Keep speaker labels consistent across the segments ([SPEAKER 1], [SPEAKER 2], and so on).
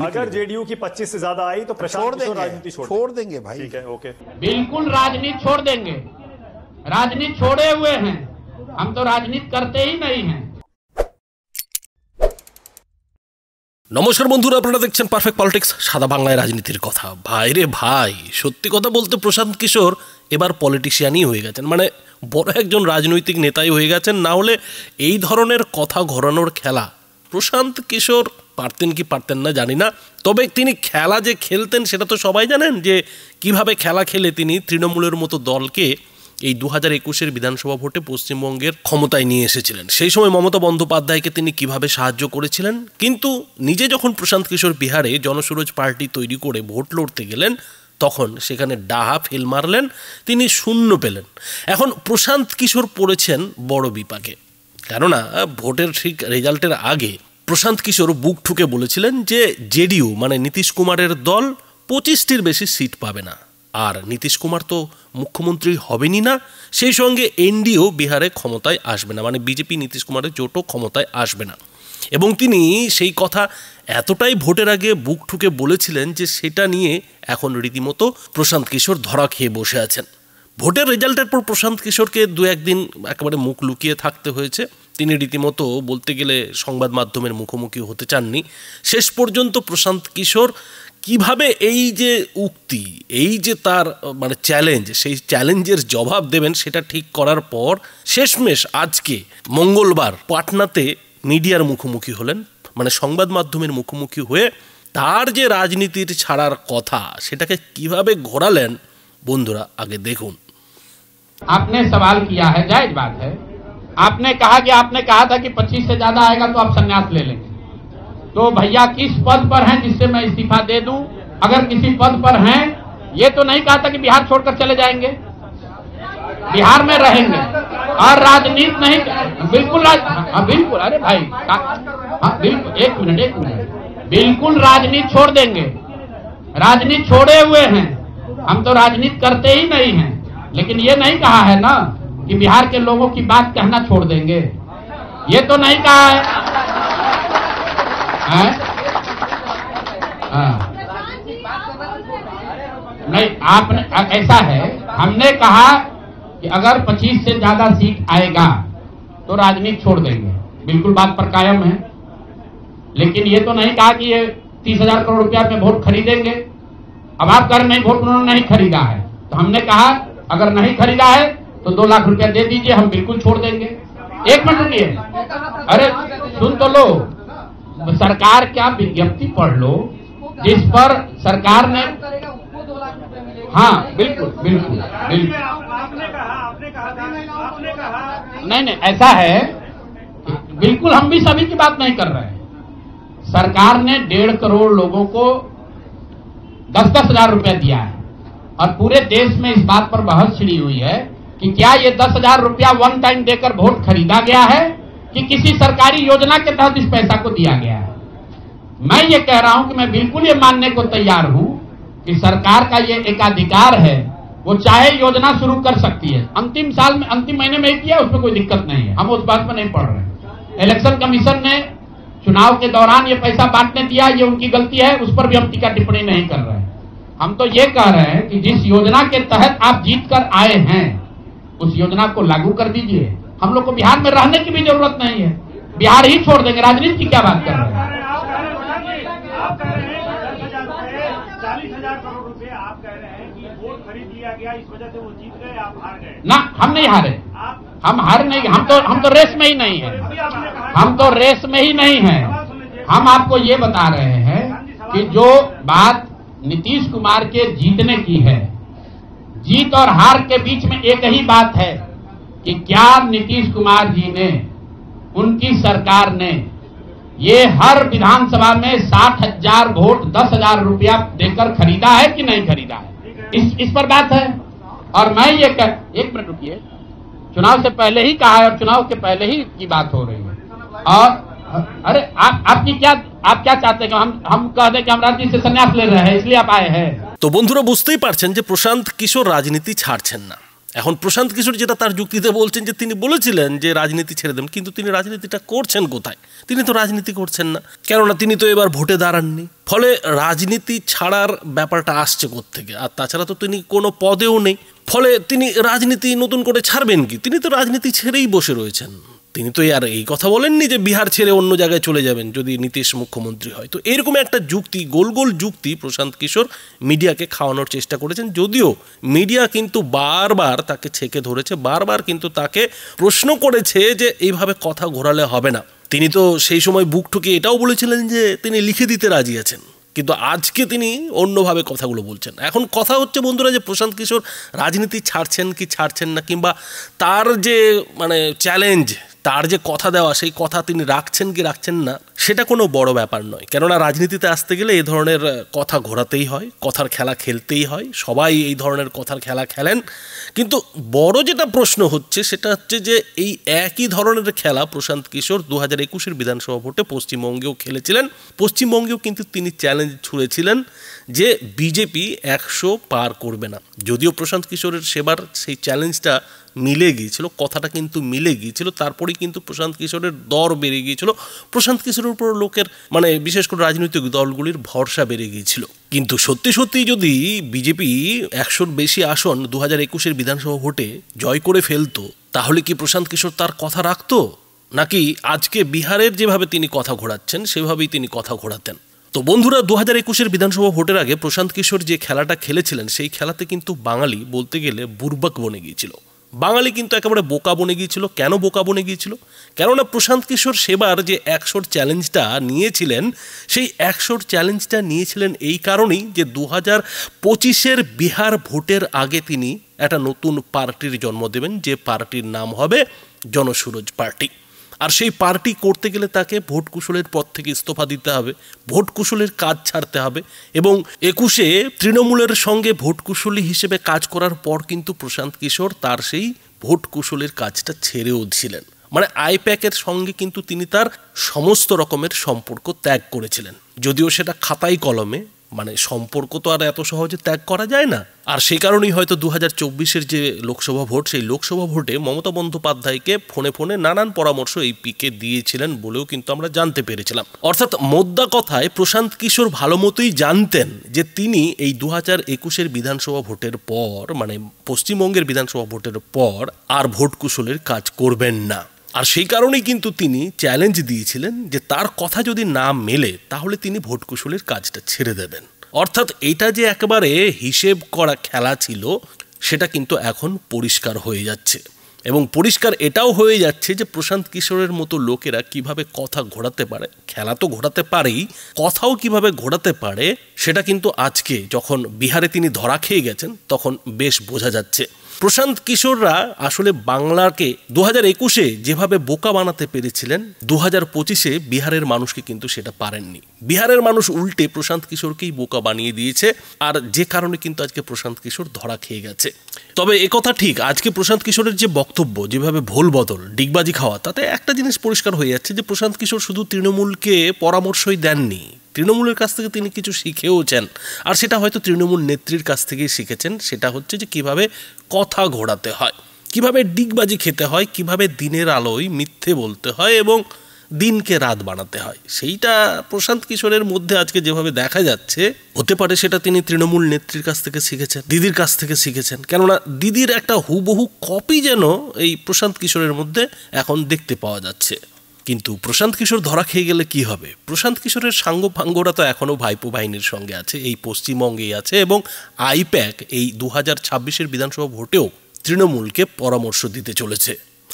[SPEAKER 1] अगर जेडीयू की 25 से ज्यादा आई तो प्रशांत किशोर राजनीति
[SPEAKER 2] छोड़ देंगे भाई।
[SPEAKER 1] ठीक है, ओके।
[SPEAKER 3] बिल्कुल राजनीति छोड़ देंगे, राजनीति छोड़े हुए हैं, हम तो राजनीति करते ही नहीं हैं।
[SPEAKER 4] नमस्कार बंधुरा, আপনারা দেখছেন পারফেক্ট পলিটিক্স, সাদা বাংলায় রাজনীতির কথা। ভাই রে ভাই, সত্যি কথা বলতে প্রশান্ত কিশোর এবার পলিটিশিয়ানই হয়ে গেছেন, মানে বড় একজন রাজনৈতিক নেতাই হয়ে গেছেন। না হলে এই ধরনের কথা ঘোরানোর খেলা প্রশান্ত কিশোর পারতেন কি পারতেন না জানি না, তবে তিনি খেলা যে খেলতেন সেটা তো সবাই জানেন, যে কিভাবে খেলা খেলে তিনি তৃণমূলের মতো দলকে এই 2021-এর বিধানসভা ভোটে পশ্চিমবঙ্গের ক্ষমতায় নিয়ে এসেছিলেন। সেই সময় মমতা বন্দ্যোপাধ্যায়কে তিনি কিভাবে সাহায্য করেছিলেন। কিন্তু নিজে যখন প্রশান্ত কিশোর বিহারে জনসুরজ পার্টি তৈরি করে ভোট লড়তে গেলেন, তখন সেখানে ডাহা ফেল মারলেন, তিনি শূন্য পেলেন। এখন প্রশান্ত কিশোর পড়েছেন বড় বিপাকে, কেননা ভোটের ঠিক রেজাল্টের আগে প্রশান্ত কিশোর বুক ঠুকে বলেছিলেন যে জেডিইউ মানে নীতিশ কুমারের দল 25টির বেশি সিট পাবে না, আর নীতিশ কুমার তো মুখ্যমন্ত্রী হবেনই না, সেই সঙ্গে এনডিও বিহারে ক্ষমতায় আসবে না, মানে বিজেপি নীতিশ কুমারের জোটও ক্ষমতায় আসবে না। এবং তিনি সেই কথা এতটাই ভোটের আগে বুক ঠুকে বলেছিলেন যে সেটা নিয়ে এখন রীতিমতো প্রশান্ত কিশোর ধরা খেয়ে বসে আছেন। ভোটের রেজাল্টের পর প্রশান্ত কিশোরকে দু একদিন একেবারে মুখ লুকিয়ে থাকতে হয়েছে। তিনি রীতিমতো বলতে গেলে সংবাদ মাধ্যমের মুখোমুখি হতে চাননি। শেষ পর্যন্ত প্রশান্ত কিশোর কিভাবে এই যে উক্তি, এই যে তার মানে চ্যালেঞ্জ, সেই চ্যালেঞ্জের জবাব দেবেন সেটা ঠিক করার পর শেষমেশ আজকে মঙ্গলবার পাটনাতে মিডিয়ার মুখোমুখি হলেন, মানে সংবাদ মাধ্যমের মুখোমুখি হয়ে তার যে রাজনীতির ছাড়ার কথা সেটাকে কিভাবে ঘোরালেন বন্ধুরা আগে দেখুন।
[SPEAKER 3] आपने सवाल किया है, जायज बात है। आपने कहा था कि 25 से ज्यादा आएगा तो आप संन्यास ले लेंगे। तो भैया किस पद पर हैं जिससे मैं इस्तीफा दे दूं? अगर किसी पद पर हैं, ये तो नहीं कहा था कि बिहार छोड़कर चले जाएंगे, बिहार में रहेंगे और राजनीति नहीं। बिल्कुल बिल्कुल, अरे भाई बिल्कुल, एक मिनट, बिल्कुल राजनीति छोड़ देंगे, राजनीति छोड़े हुए हैं, हम तो राजनीति करते ही नहीं हैं। लेकिन ये नहीं कहा है ना कि बिहार के लोगों की बात कहना छोड़ देंगे, ये तो नहीं कहा है। नहीं, आपने ऐसा है, हमने कहा कि अगर 25 से ज्यादा सीट आएगा तो राजनीति छोड़ देंगे, बिल्कुल बात पर कायम है। लेकिन ये तो नहीं कहा कि ये 30,000 करोड़ रुपया में वोट खरीदेंगे। अब आप कह रहे नहीं, वोट उन्होंने नहीं खरीदा है, तो हमने कहा अगर नहीं खरीदा है तो 2 लाख रुपया दे दीजिए, हम बिल्कुल छोड़ देंगे। एक मिनट रुकिए, अरे सुन तो लो, सरकार क्या विज्ञप्ति पढ़ लो जिस पर सरकार ने, हाँ बिल्कुल बिल्कुल बिल्कुल, नहीं ऐसा है, बिल्कुल हम भी सभी की बात नहीं कर रहे हैं। सरकार ने 1.5 करोड़ लोगों को 10-10 हजार रुपया दिया है और पूरे देश में इस बात पर बहस छिड़ी हुई है कि क्या ये 10,000 रुपया वन टाइम देकर वोट खरीदा गया है कि किसी सरकारी योजना के तहत इस पैसा को दिया गया है। मैं ये कह रहा हूं कि मैं बिल्कुल ये मानने को तैयार हूं कि सरकार का ये एकाधिकार है, वो चाहे योजना शुरू कर सकती है, अंतिम महीने में ही किया, उसमें कोई दिक्कत नहीं है, हम उस बात पर नहीं पढ़ रहे। इलेक्शन कमीशन ने चुनाव के दौरान ये पैसा बांटने दिया, ये उनकी गलती है, उस पर भी हम टीका टिप्पणी नहीं कर रहे हैं। हम तो ये कह रहे हैं कि जिस योजना के तहत आप जीत कर आए हैं उस योजना को लागू कर दीजिए। हम लोग को बिहार में रहने की भी जरूरत नहीं है, बिहार ही छोड़ देंगे, राजनीति की क्या बात कर रहे हैं?
[SPEAKER 1] 40,000 करोड़ रुपए आप कह रहे हैं कि वोट खरीद लिया गया, इस वजह से वो जीत गए, आप हार गए।
[SPEAKER 3] ना, हम नहीं हारे, हम हार नहीं, हम तो रेस में ही नहीं है, हम तो रेस में ही नहीं है। हम आपको ये बता रहे हैं कि जो बात नीतीश कुमार के जीतने की है, जीत और हार के बीच में एक ही बात है कि क्या नीतीश कुमार जी ने, उनकी सरकार ने ये हर विधानसभा में 60,000 वोट 10,000 रुपया देकर खरीदा है कि नहीं खरीदा है, इस पर बात है। और मैं ये एक मिनट रुकिए, चुनाव से पहले ही कहा है और चुनाव के पहले ही की बात हो रही है। और अरे आप क्या चाहते हैं? हम कह दें कि हम राजनीति से संन्यास ले रहे हैं, इसलिए आप आए हैं।
[SPEAKER 4] তো বন্ধুরা বুঝতেই পারছেন যে প্রশান্ত কিশোর রাজনীতি ছাড়ছেন না। এখন প্রশান্ত কিশোর যেটা তার যুক্তিতে বলছেন যে তিনি বলেছিলেন যে রাজনীতি ছেড়ে দেন, কিন্তু তিনি রাজনীতিটা করছেন কোথায়? তিনি তো রাজনীতি করছেন না, কেননা তিনি তো এবার ভোটে দাঁড়াননি। ফলে রাজনীতি ছাড়ার ব্যাপারটা আসছে কোত্থেকে? আর তাছাড়া তো তিনি কোনো পদেও নেই, ফলে তিনি রাজনীতি নতুন করে ছাড়বেন কি? তিনি তো রাজনীতি ছেড়েই বসে রয়েছেন। তিনি তো আর এই কথা বলেননি যে বিহার ছেড়ে অন্য জায়গায় চলে যাবেন যদি নীতিশ মুখ্যমন্ত্রী হয়। তো এরকম একটা যুক্তি, গোল গোল যুক্তি প্রশান্ত কিশোর মিডিয়াকে খাওয়ানোর চেষ্টা করেছেন, যদিও মিডিয়া কিন্তু বারবার তাকে ছেকে ধরেছে, বারবার কিন্তু তাকে প্রশ্ন করেছে যে এইভাবে কথা ঘোরালে হবে না। তিনি তো সেই সময় বুক ঠুকে এটাও বলেছিলেন যে তিনি লিখে দিতে রাজি আছেন, কিন্তু আজকে তিনি অন্যভাবে কথাগুলো বলছেন। এখন কথা হচ্ছে বন্ধুরা যে প্রশান্ত কিশোর রাজনীতি ছাড়ছেন কি ছাড়ছেন না, কিংবা তার যে চ্যালেঞ্জ, তার যে কথা দেওয়া, সেই কথা তিনি রাখছেন কি রাখছেন না, সেটা কোনো বড় ব্যাপার নয়। কেননা রাজনীতিতে আসতে গেলে এই ধরনের কথা ঘোরাতেই হয়, কথার খেলা খেলতেই হয়, সবাই এই ধরনের কথার খেলা খেলেন। কিন্তু বড় যেটা প্রশ্ন হচ্ছে সেটা হচ্ছে যে এই একই ধরনের খেলা প্রশান্ত কিশোর 2021-এর বিধানসভা ভোটে পশ্চিমবঙ্গেও খেলেছিলেন। পশ্চিমবঙ্গেও কিন্তু তিনি চ্যালেঞ্জ ছুঁড়েছিলেন যে বিজেপি 100 পার করবে না। যদিও প্রশান্ত কিশোরের সেবার সেই চ্যালেঞ্জটা মিলে গিয়েছিল, কথাটা কিন্তু মিলে গিয়েছিল, তারপরেই কিন্তু প্রশান্ত কিশোরের দর বেড়ে গিয়েছিল, প্রশান্ত কিশোরের উপর লোকের বিশেষ করে রাজনৈতিক দলগুলির ভরসা বেড়ে গিয়েছিল। কিন্তু সত্যি সত্যি যদি বিজেপি 100-র বেশি আসন 2021-এর বিধানসভা ভোটে জয় করে ফেলতো, তাহলে কি প্রশান্ত কিশোর তার কথা রাখতো, নাকি আজকে বিহারের যেভাবে তিনি কথা ঘোরাচ্ছেন সেভাবেই তিনি কথা ঘোরাতেন? তো বন্ধুরা, 2021-এর বিধানসভা ভোটের আগে প্রশান্ত কিশোর যে খেলাটা খেলেছিলেন, সেই খেলাতে কিন্তু বাঙালি বলতে গেলে বুর্বাক বনে গিয়েছিল। বাঙালি কিন্তু একেবারে বোকা বনে গিয়েছিল। কেন বোকা বনে গিয়েছিল? কেননা প্রশান্ত কিশোর সেবার যে 100-র চ্যালেঞ্জটা নিয়েছিলেন, সেই 100-র চ্যালেঞ্জটা নিয়েছিলেন এই কারণেই যে 2025-এর বিহার ভোটের আগে তিনি একটা নতুন পার্টির জন্ম দেবেন, যে পার্টির নাম হবে জনসুরজ পার্টি। আর সেই পার্টি করতে গেলে তাকে ভোট কুশলের পদ থেকে ইস্তফা দিতে হবে, ভোট কুশলের কাজ ছাড়তে হবে। এবং 21-এ তৃণমূলের সঙ্গে ভোট কুশলী হিসেবে কাজ করার পর কিন্তু প্রশান্ত কিশোর তার সেই ভোট কুশলের কাজটা ছেড়েও ছিলেন। আইপ্যাকের সঙ্গে কিন্তু তিনি তার সমস্ত রকমের সম্পর্ক ত্যাগ করেছিলেন, যদিও সেটা খাতায় কলমে, সম্পর্ক তো আর এত সহজে ত্যাগ করা যায় না। আর সেই কারণেই হয়তো 2024-এর যে লোকসভা ভোট, সেই লোকসভা ভোটে মমতা বন্দ্যোপাধ্যায়কে ফোনে ফোনে নানান পরামর্শ এই পিকে দিয়েছিলেন বলেও কিন্তু আমরা জানতে পেরেছিলাম। অর্থাৎ মোদ্দা কথায় প্রশান্ত কিশোর ভালো মতোই জানতেন যে তিনি এই 2021-এর বিধানসভা ভোটের পর, পশ্চিমবঙ্গের বিধানসভা ভোটের পর আর ভোট কুশলের কাজ করবেন না। আর সেই কারণেই কিন্তু তিনি চ্যালেঞ্জ দিয়েছিলেন যে তার কথা যদি না মেলে তাহলে তিনি ভোট কুশলের কাজটা ছেড়ে দেবেন। অর্থাৎ এটা যে একেবারে হিসেব করা খেলা ছিল, সেটা কিন্তু এখন পরিষ্কার হয়ে যাচ্ছে। এবং পরিষ্কার এটাও হয়ে যাচ্ছে যে প্রশান্ত কিশোরের মতো লোকেরা কিভাবে কথা ঘোরাতে পারে। খেলা তো ঘোরাতে পারেই, কথাও কিভাবে ঘোরাতে পারে সেটা কিন্তু আজকে যখন বিহারে তিনি ধরা খেয়ে গেছেন তখন বেশ বোঝা যাচ্ছে। প্রশান্ত কিশোররা আসলে বাংলাকে 2021-এ যেভাবে বোকা বানাতে পেরেছিলেন, 2025-এ বিহারের মানুষকে কিন্তু সেটা পারেননি। বিহারের মানুষ উল্টে প্রশান্ত কিশোরকেই বোকা বানিয়ে দিয়েছে, আর যে কারণে কিন্তু আজকে প্রশান্ত কিশোর ধরা খেয়ে গেছে। তবে একথা ঠিক, আজকে প্রশান্ত কিশোরের যে বক্তব্য, যেভাবে ভোল বদল, ডিগবাজি খাওয়া, তাতে একটা জিনিস পরিষ্কার হয়ে যাচ্ছে যে প্রশান্ত কিশোর শুধু তৃণমূলকে পরামর্শই দেননি, তৃণমূলের কাছ থেকে তিনি কিছু শিখেওছেন। আর সেটা হয়তো তৃণমূল নেত্রীর কাছ থেকেই শিখেছেন। সেটা হচ্ছে যে কিভাবে কথা ঘোরাতে হয়, কিভাবে ডিগবাজি খেতে হয়, কিভাবে দিনের আলোয় মিথ্যে বলতে হয় এবং দিনকে রাত বানাতে হয়। সেইটা প্রশান্ত কিশোরের মধ্যে আজকে যেভাবে দেখা যাচ্ছে, হতে পারে সেটা তিনি তৃণমূল নেত্রীর কাছ থেকে শিখেছেন, দিদির কাছ থেকে শিখেছেন। কেননা দিদির একটা হুবহু কপি যেন এই প্রশান্ত কিশোরের মধ্যে এখন দেখতে পাওয়া যাচ্ছে। কিন্তু প্রশান্ত কিশোর ধরা খেয়ে গেলে কি হবে? প্রশান্ত কিশোরের সাঙ্গপাঙ্গরা তো এখনও ভাইপো বাহিনীর সঙ্গে আছে, এই পশ্চিমবঙ্গেই আছে, এবং আইপ্যাক এই 2026-এর বিধানসভা ভোটেও তৃণমূলকে পরামর্শ দিতে চলেছে।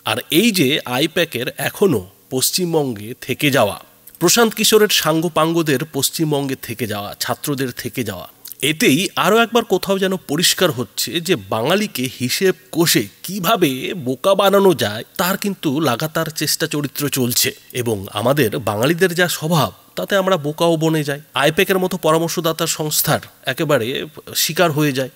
[SPEAKER 4] আর এই যে আইপ্যাকের এখনও পশ্চিমবঙ্গে থেকে যাওয়া, প্রশান্ত কিশোরের সাঙ্গপাঙ্গদের পশ্চিমবঙ্গে থেকে যাওয়া, ছাত্রদের থেকে যাওয়া, এতেই আরও একবার কোথাও যেন পরিষ্কার হচ্ছে যে বাঙালিকে হিসেব কষে কিভাবে বোকা বানানো যায় তার কিন্তু লাগাতার চেষ্টা চরিত্র চলছে। এবং আমাদের বাঙালিদের যা স্বভাব, তাতে আমরা বোকাও বনে যাই, আইপ্যাকের মতো পরামর্শদাতা সংস্থার একেবারে শিকার হয়ে যায়।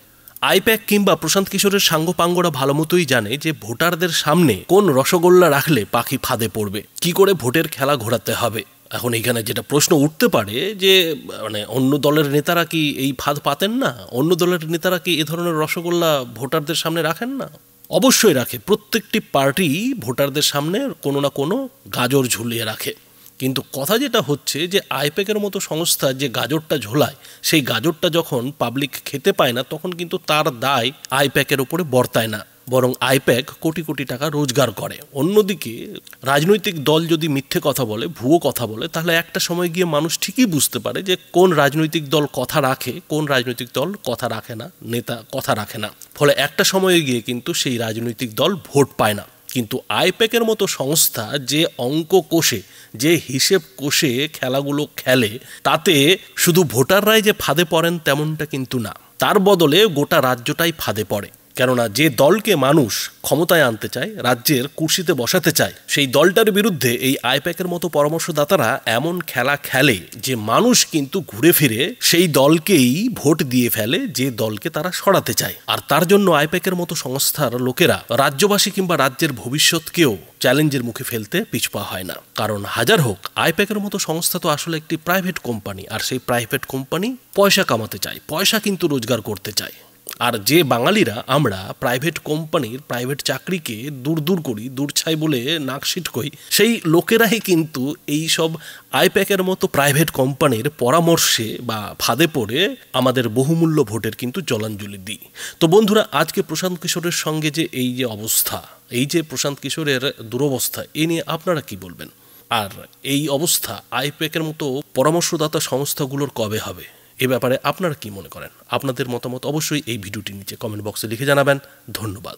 [SPEAKER 4] আইপ্যাক কিংবা প্রশান্ত কিশোরের সাঙ্গপাঙ্গরা ভালো মতোই জানে যে ভোটারদের সামনে কোন রসগোল্লা রাখলে পাখি ফাঁদে পড়বে, কি করে ভোটের খেলা ঘোরাতে হবে। এখন এইখানে যেটা প্রশ্ন উঠতে পারে যে অন্য দলের নেতারা কি এই ফাঁদ পাতেন না? অন্য দলের নেতারা কি এ ধরনের রসগোল্লা ভোটারদের সামনে রাখেন না? অবশ্যই রাখে, প্রত্যেকটি পার্টি ভোটারদের সামনে কোনো না কোনো গাজর ঝুলিয়ে রাখে। কিন্তু কথা যেটা হচ্ছে যে আইপ্যাকের মতো সংস্থা যে গাজরটা ঝোলায়, সেই গাজরটা যখন পাবলিক খেতে পায় না, তখন কিন্তু তার দায় আইপ্যাকের উপরে বর্তায় না, বরং আইপ্যাক কোটি কোটি টাকা রোজগার করে। অন্যদিকে রাজনৈতিক দল যদি মিথ্যে কথা বলে, ভুয়ো কথা বলে, তাহলে একটা সময় গিয়ে মানুষ ঠিকই বুঝতে পারে যে কোন রাজনৈতিক দল কথা রাখে, কোন রাজনৈতিক দল কথা রাখে না, নেতা কথা রাখে না। ফলে একটা সময়ে গিয়ে কিন্তু সেই রাজনৈতিক দল ভোট পায় না। কিন্তু আইপ্যাকের মতো সংস্থা যে অঙ্ক কষে, যে হিসেব কষে খেলাগুলো খেলে, তাতে শুধু ভোটাররাই যে ফাঁদে পড়েন তেমনটা কিন্তু না, তার বদলে গোটা রাজ্যটাই ফাঁদে পড়ে। কেননা যে দলকে মানুষ ক্ষমতায় আনতে চায়, রাজ্যের কুর্সিতে বসাতে চায়, সেই দলটার বিরুদ্ধে এই আইপ্যাকের মতো পরামর্শদাতারা এমন খেলা খেলে যে মানুষ কিন্তু ঘুরে ফিরে সেই দলকেই ভোট দিয়ে ফেলে যে দলকে তারা সরাতে চায়। আর তার জন্য আইপ্যাকের মতো সংস্থার লোকেরা রাজ্যবাসী কিংবা রাজ্যের ভবিষ্যৎকেও চ্যালেঞ্জের মুখে ফেলতে পিছপা হয় না। কারণ হাজার হোক, আইপ্যাকের মতো সংস্থা তো আসলে একটি প্রাইভেট কোম্পানি, আর সেই প্রাইভেট কোম্পানি পয়সা কামাতে চায়, পয়সা কিন্তু রোজগার করতে চায়। আর যে বাঙালিরা আমরা প্রাইভেট কোম্পানির প্রাইভেট চাকরিকে দূর করি, দূর ছাই বলে নাকশিট কই, সেই লোকেরাই কিন্তু এই সব আইপ্যাকের মতো প্রাইভেট কোম্পানির পরামর্শে বা ফাঁদে পড়ে আমাদের বহুমূল্য ভোটের কিন্তু জলাঞ্জলি দিই। তো বন্ধুরা, আজকে প্রশান্ত কিশোরের সঙ্গে যে এই যে অবস্থা, এই যে প্রশান্ত কিশোরের দুরবস্থা, এ নিয়ে আপনারা কি বলবেন? আর এই অবস্থা আইপ্যাকের মতো পরামর্শদাতা সংস্থাগুলোর কবে হবে, এ ব্যাপারে আপনারা কি মনে করেন? আপনাদের মতামত অবশ্যই এই ভিডিওটির নিচে কমেন্ট বক্সে লিখে জানাবেন। ধন্যবাদ।